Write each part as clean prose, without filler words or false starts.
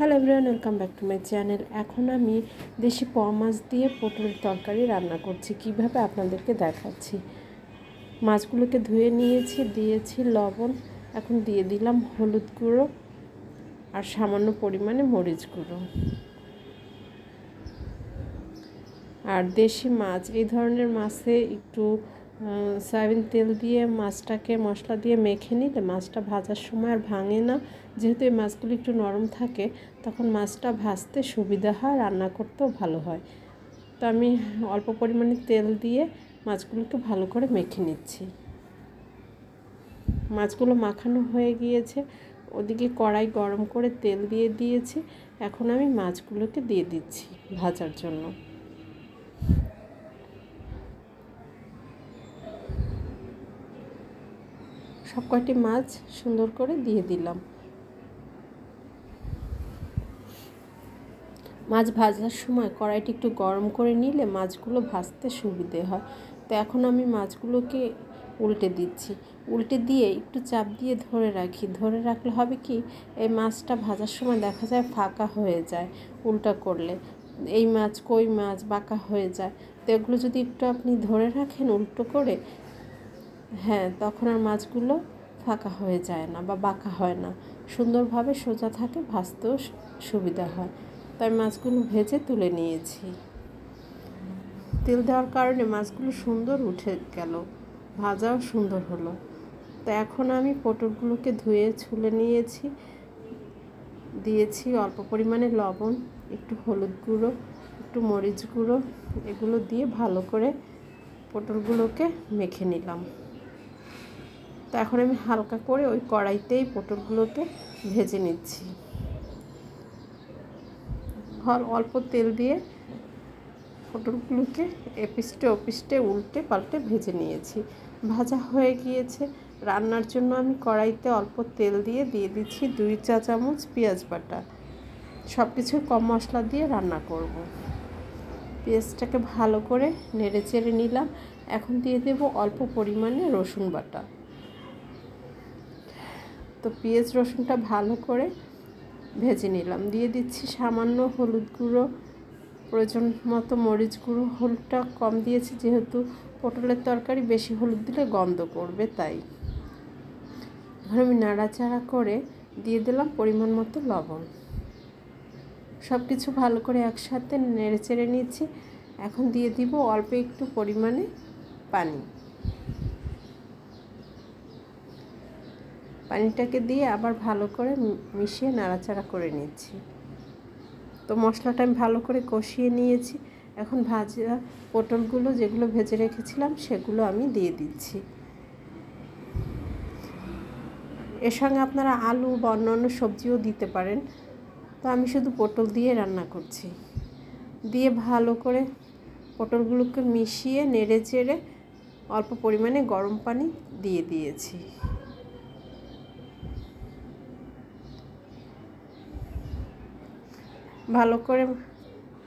Hello everyone, welcome back to my channel. এখন আমি দেশি পোয়া মাছ দিয়ে পটলের তরকারি রান্না করছি, কিভাবে আপনাদেরকে দেখাচ্ছি। মাছগুলোকে ধুয়ে নিয়েছি, দিয়েছি লবণ, এখন দিয়ে দিলাম হলুদ গুঁড়ো আর সামান্য পরিমাণে মরিচ গুঁড়ো। আর দেশি মাছ, এই ধরনের মাছে একটু সয়াবিন তেল দিয়ে মাছটাকে মশলা দিয়ে মেখে নিলে মাছটা ভাজার সময় আর ভাঙে না। যেহেতু এই মাছগুলো একটু নরম থাকে, তখন মাছটা ভাজতে সুবিধা হয়, রান্না করতেও ভালো হয়। তো আমি অল্প পরিমাণে তেল দিয়ে মাছগুলোকে ভালো করে মেখে নিচ্ছি। মাছগুলো মাখানো হয়ে গিয়েছে, ওদিকে কড়াই গরম করে তেল দিয়ে দিয়েছি। এখন আমি মাছগুলোকে দিয়ে দিচ্ছি ভাজার জন্য। সব কয়টি মাছ সুন্দর করে দিয়ে দিলাম। মাছ ভাজার সময় কড়াইটি একটু গরম করে নিলে মাছগুলো ভাজতে সুবিধে হয়। তো এখন আমি মাছগুলোকে উল্টে দিচ্ছি। উল্টে দিয়ে একটু চাপ দিয়ে ধরে রাখি। ধরে রাখলে হবে কি, এই মাছটা ভাজার সময় দেখা যায় ফাঁকা হয়ে যায় উল্টা করলে। এই মাছ, কই মাছ বাঁকা হয়ে যায়। তো এগুলো যদি একটু আপনি ধরে রাখেন উল্টো করে, তখন আর মাছগুলো ফাঁকা হয়ে যায় না বা বাঁকা হয় না, সুন্দরভাবে সোজা থাকে, ভাজতেও সুবিধা হয়। তাই মাছগুলো ভেজে তুলে নিয়েছি। তেল দেওয়ার কারণে মাছগুলো সুন্দর উঠে গেল, ভাজাও সুন্দর হলো। তো এখন আমি পটলগুলোকে ধুয়ে ছুলে নিয়েছি, দিয়েছি অল্প পরিমাণে লবণ, একটু হলুদ গুঁড়ো, একটু মরিচ গুঁড়ো, এগুলো দিয়ে ভালো করে পটলগুলোকে মেখে নিলাম। তো এখন আমি হালকা করে ওই কড়াইতেই পটলগুলোকে ভেজে নিচ্ছি। অল্প তেল দিয়ে পটলগুলোকে এপিস্টে ওপিস্টে উল্টে পাল্টে ভেজে নিয়েছি। ভাজা হয়ে গিয়েছে। রান্নার জন্য আমি কড়াইতে অল্প তেল দিয়ে দিচ্ছি 2 চা চামচ পেঁয়াজ বাটা। সব কিছু কম মশলা দিয়ে রান্না করব। পেঁয়াজটাকে ভালো করে নেড়ে চেড়ে নিলাম। এখন দিয়ে দেব অল্প পরিমাণে রসুন বাটা। তো পেঁয়াজ রসুনটা ভালো করে ভেজে নিলাম। দিয়ে দিচ্ছি সামান্য হলুদ গুঁড়ো, প্রয়োজন মতো মরিচ গুঁড়ো। হলুদটা কম দিয়েছি যেহেতু পটলের তরকারি বেশি হলুদ দিলে গন্ধ করবে, তাই। এখন আমি নাড়াচাড়া করে দিয়ে দিলাম পরিমাণ মতো লবণ। সব কিছু ভালো করে একসাথে নেড়ে চেড়ে নিচ্ছি। এখন দিয়ে দিব অল্প একটু পরিমাণে পানি। পানিটাকে দিয়ে আবার ভালো করে মিশিয়ে নাড়াচাড়া করে নিচ্ছি। তো মশলাটা আমি ভালো করে কষিয়ে নিয়েছি। এখন ভাজা পটলগুলো যেগুলো ভেজে রেখেছিলাম সেগুলো আমি দিয়ে দিচ্ছি। এর সঙ্গে আপনারা আলু বা অন্যান্য সবজিও দিতে পারেন। তো আমি শুধু পটল দিয়ে রান্না করছি। দিয়ে ভালো করে পটলগুলোকে মিশিয়ে নেড়ে চেড়ে অল্প পরিমাণে গরম পানি দিয়ে দিয়েছি। ভালো করে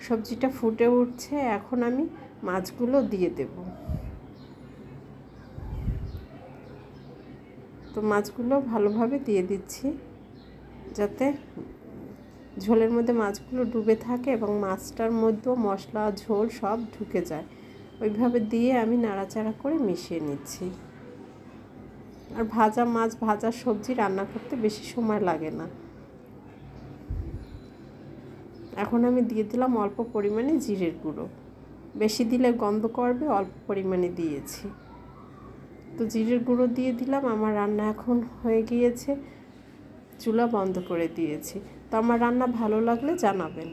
সবজিটা ফুটে উঠছে। এখন আমি মাছগুলো দিয়ে দেব। তো মাছগুলো ভালোভাবে দিয়ে দিচ্ছি, যাতে ঝোলের মধ্যে মাছগুলো ডুবে থাকে এবং মাছটার মধ্যেও মশলা ঝোল সব ঢুকে যায়। ওইভাবে দিয়ে আমি নাড়াচাড়া করে মিশিয়ে নিচ্ছি। আর ভাজা মাছ, ভাজা সবজি রান্না করতে বেশি সময় লাগে না। এখন আমি দিয়ে দিলাম অল্প পরিমাণে জিরের গুঁড়ো। বেশি দিলে গন্ধ করবে, অল্প পরিমাণে দিয়েছি। তো জিরের গুঁড়ো দিয়ে দিলাম। আমার রান্না এখন হয়ে গিয়েছে, চুলা বন্ধ করে দিয়েছি। তো আমার রান্না ভালো লাগলে জানাবেন।